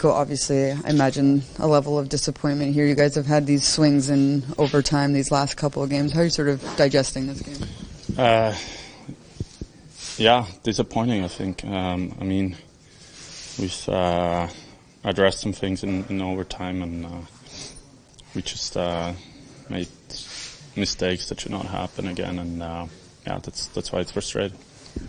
Nico, obviously, I imagine a level of disappointment here. You guys have had these swings in overtime these last couple of games. How are you sort of digesting this game? Yeah, disappointing, I think. I mean, we've addressed some things in overtime, and we just made mistakes that should not happen again, and yeah, that's why it's frustrating.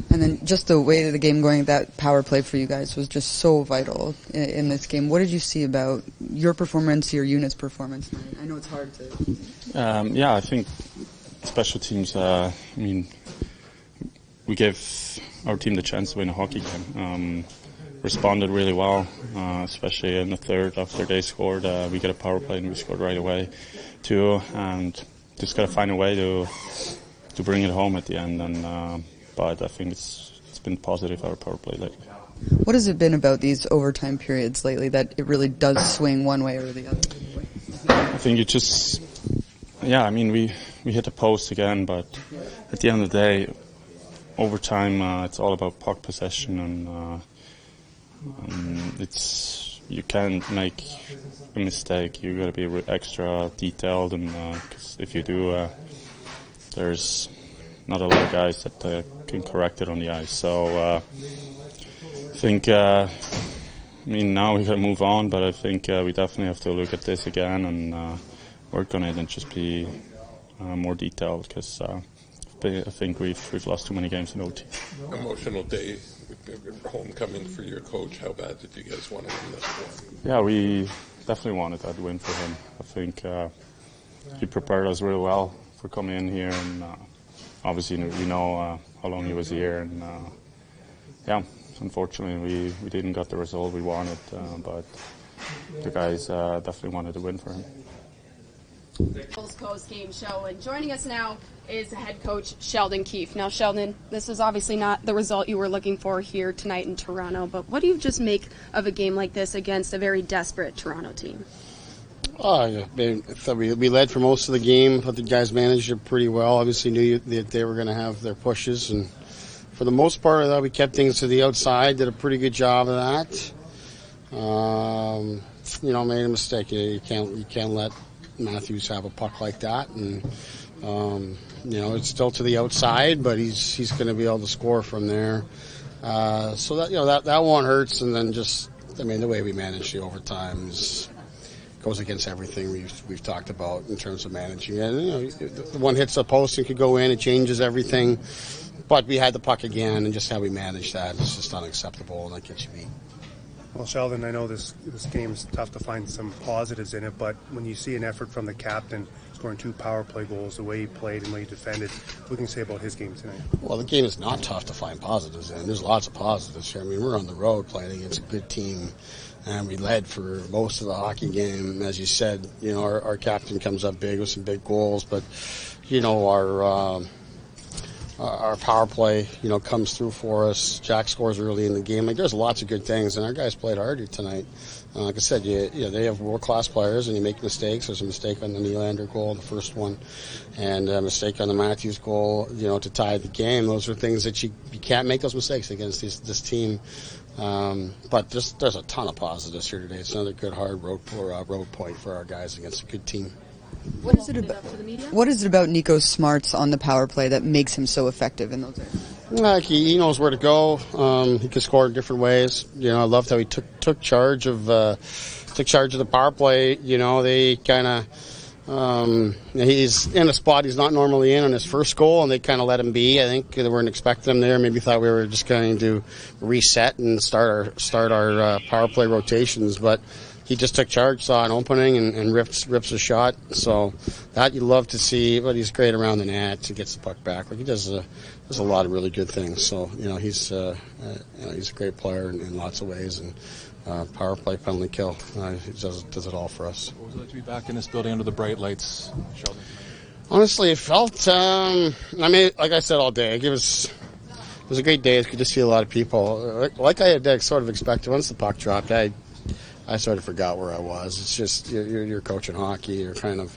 And then just the way that the game going, that power play for you guys was just so vital in this game. What did you see about your performance, your unit's performance? I know it's hard to... Yeah, I think special teams, I mean, we gave our team the chance to win a hockey game. Responded really well, especially in the third after they scored. We got a power play and we scored right away too, and just got to find a way to bring it home at the end. And but I think it's been positive, our power play lately. What has it been about these overtime periods lately that it really does swing one way or the other? I think it just, yeah, I mean, we hit the post again, but at the end of the day, overtime, it's all about puck possession, and you can't make a mistake. You got to be extra detailed, and 'cause if you do, there's not a lot of guys that can correct it on the ice. So I think, I mean, now we got to move on, but I think we definitely have to look at this again and work on it and just be more detailed, because I think we've lost too many games in OT. Emotional day, homecoming for your coach. How bad did you guys want to win this one? Yeah, we definitely wanted that win for him. I think he prepared us really well for coming in here, and obviously we know how long he was here, and yeah, unfortunately we didn't get the result we wanted, but the guys definitely wanted to win for him. Post game show, and joining us now is head coach Sheldon Keefe. Now, Sheldon, this was obviously not the result you were looking for here tonight in Toronto, but what do you just make of a game like this against a very desperate Toronto team? Oh, yeah. I thought we led for most of the game. I thought the guys managed it pretty well. Obviously knew that they were going to have their pushes, and for the most part, I thought we kept things to the outside, did a pretty good job of that. Made a mistake. You can't let Matthews have a puck like that, and it's still to the outside, but he's going to be able to score from there. So that one hurts, and then the way we manage the overtime goes against everything we've talked about in terms of managing it. The one hits the post and could go in, it changes everything. But we had the puck again, and just how we managed that is just unacceptable, and that gets you beat. Well, Sheldon, I know this game's tough to find some positives in it, but when you see an effort from the captain scoring 2 power play goals, the way he played and the way he defended, what can you say about his game tonight? Well, the game is not tough to find positives in. There's lots of positives here. I mean, we're on the road playing against a good team, and we led for most of the hockey game. As you said, our captain comes up big with some big goals, but our power play, comes through for us. Jack scores early in the game. There's lots of good things, and our guys played hard tonight. Like I said, they have world-class players, and you make mistakes. There's a mistake on the Nylander goal, the first one, and a mistake on the Matthews goal, to tie the game. Those are things that you can't make those mistakes against this team. But there's a ton of positives here today. It's another good, hard road point for our guys against a good team. What is it about Nico's smarts on the power play that makes him so effective in those areas? He knows where to go. He can score in different ways. I loved how he took charge of the power play. They kind of he's in a spot he's not normally in on his first goal, and they kind of let him be. I think they weren't expecting him there. Maybe thought we were just going to reset and start our power play rotations, but he just took charge, saw an opening, and rips a shot. So that you love to see, but he's great around the net. He gets the puck back. He does a lot of really good things. So he's a great player in lots of ways, and power play, penalty kill, he does it all for us. What was it like to be back in this building under the bright lights, Sheldon? Honestly, it felt. Like I said all day, it was a great day. It's good to see a lot of people. Like I had sort of expected. Once the puck dropped, I sort of forgot where I was. It's just you're coaching hockey. You're kind of,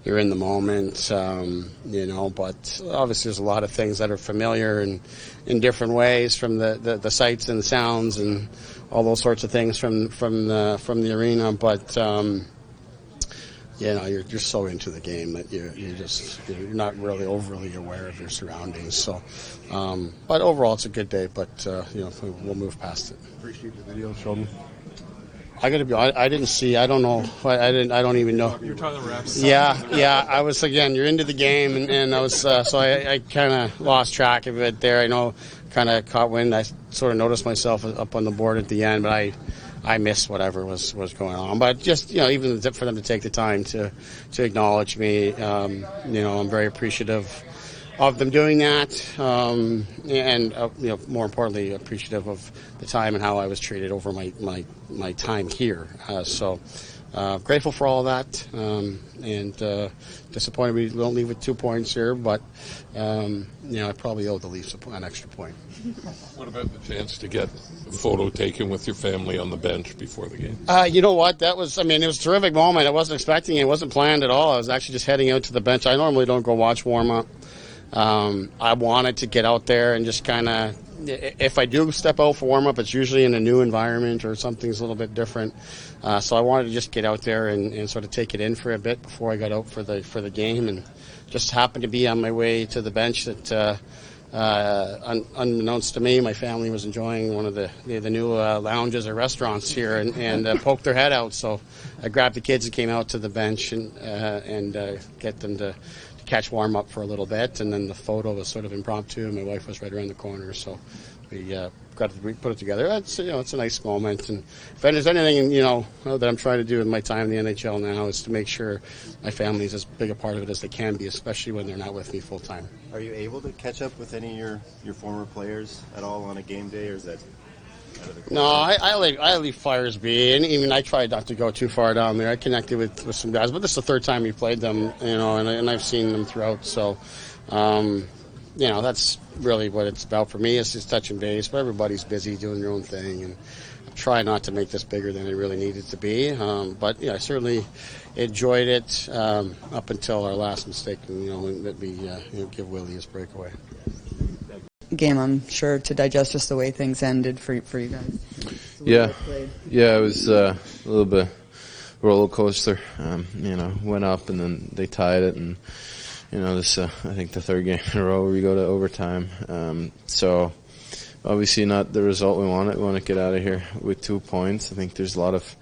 you're in the moment, but obviously there's a lot of things that are familiar and in different ways, from the sights and the sounds and all those sorts of things from the arena. But you're so into the game that you're not really overly aware of your surroundings. So, but overall it's a good day. But we'll move past it. Appreciate the video, Sheldon. I gotta be. I didn't see. I don't know. I don't even know. You're talking to the refs. Yeah. I was, again, you're into the game, and I was so I kind of lost track of it there. I know, kind of caught wind. I sort of noticed myself up on the board at the end, but I missed whatever was going on. But just even for them to take the time to acknowledge me, I'm very appreciative of them doing that, and more importantly, appreciative of the time and how I was treated over my time here. So grateful for all of that, and disappointed we don't leave with 2 points here, but I probably owe the Leafs an extra point. What about the chance to get a photo taken with your family on the bench before the game? You know what? It was a terrific moment. I wasn't expecting it. It wasn't planned at all. I was actually just heading out to the bench. I normally don't go watch warm-up. I wanted to get out there and just kind of, if I do step out for warm-up, it's usually in a new environment or something's a little bit different. So I wanted to just get out there and sort of take it in for a bit before I got out for the game, and just happened to be on my way to the bench that, unbeknownst to me, my family was enjoying one of the new lounges or restaurants here, and poked their head out. So I grabbed the kids and came out to the bench and get them to catch warm up for a little bit, and then the photo was sort of impromptu. My wife was right around the corner, so we put it together. It's a nice moment, and if there's anything that I'm trying to do with my time in the NHL now is to make sure my family's as big a part of it as they can be, especially when they're not with me full time. Are you able to catch up with any of your former players at all on a game day, or is that? No, I leave Flyers be, and even I tried not to go too far down there. I connected with some guys, but this is the third time we played them, and I've seen them throughout. So, that's really what it's about for me. It's just touching base, but everybody's busy doing their own thing, and I try not to make this bigger than it really needed to be. But I certainly enjoyed it up until our last mistake, that we give Willie his breakaway. Game, I'm sure, to digest just the way things ended for you guys. Yeah, it was a little bit roller coaster. Went up and then they tied it, and this I think the third game in a row where we go to overtime. So obviously not the result we wanted. We want to get out of here with 2 points. I think there's a lot of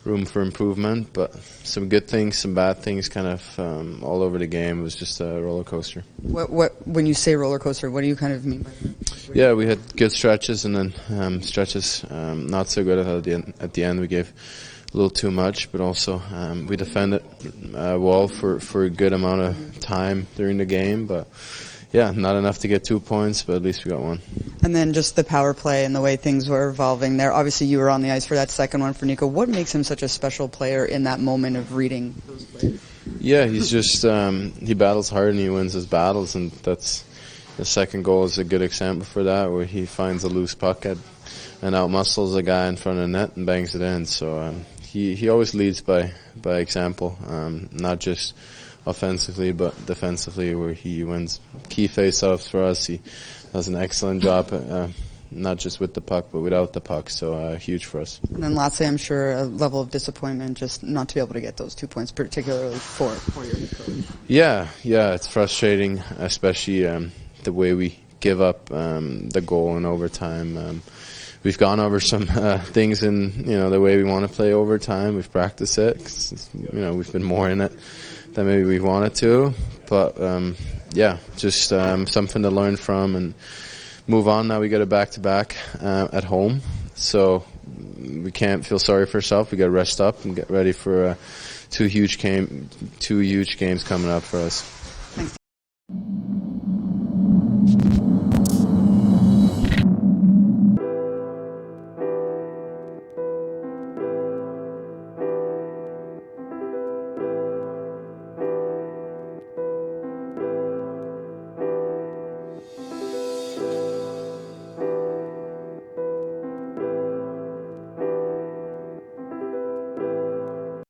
room for improvement, but some good things, some bad things, kind of all over the game. It was just a roller coaster. What when you say roller coaster, what do you kind of mean by that? Yeah, we had good stretches, and then stretches not so good at the end. We gave a little too much, but also we defended well for a good amount of time during the game, but yeah, not enough to get 2 points, but at least we got one. And then just the power play and the way things were evolving there. Obviously, you were on the ice for that second one for Nico. What makes him such a special player in that moment of reading those plays? Yeah, he's just he battles hard and he wins his battles, and that's the second goal is a good example for that, where he finds a loose puck and outmuscles a guy in front of the net and bangs it in. So he always leads by example, not just offensively but defensively, where he wins key face-offs for us. He does an excellent job, not just with the puck but without the puck, so huge for us. And then lastly, I'm sure a level of disappointment just not to be able to get those 2 points, particularly for your head coach. Yeah, it's frustrating, especially the way we give up the goal in overtime. We've gone over some things in the way we want to play overtime. We've practiced it, 'cause, we've been more in it than maybe we wanted to, but just something to learn from and move on. Now we got a back-to-back at home, so we can't feel sorry for ourselves. We got to rest up and get ready for two huge games coming up for us.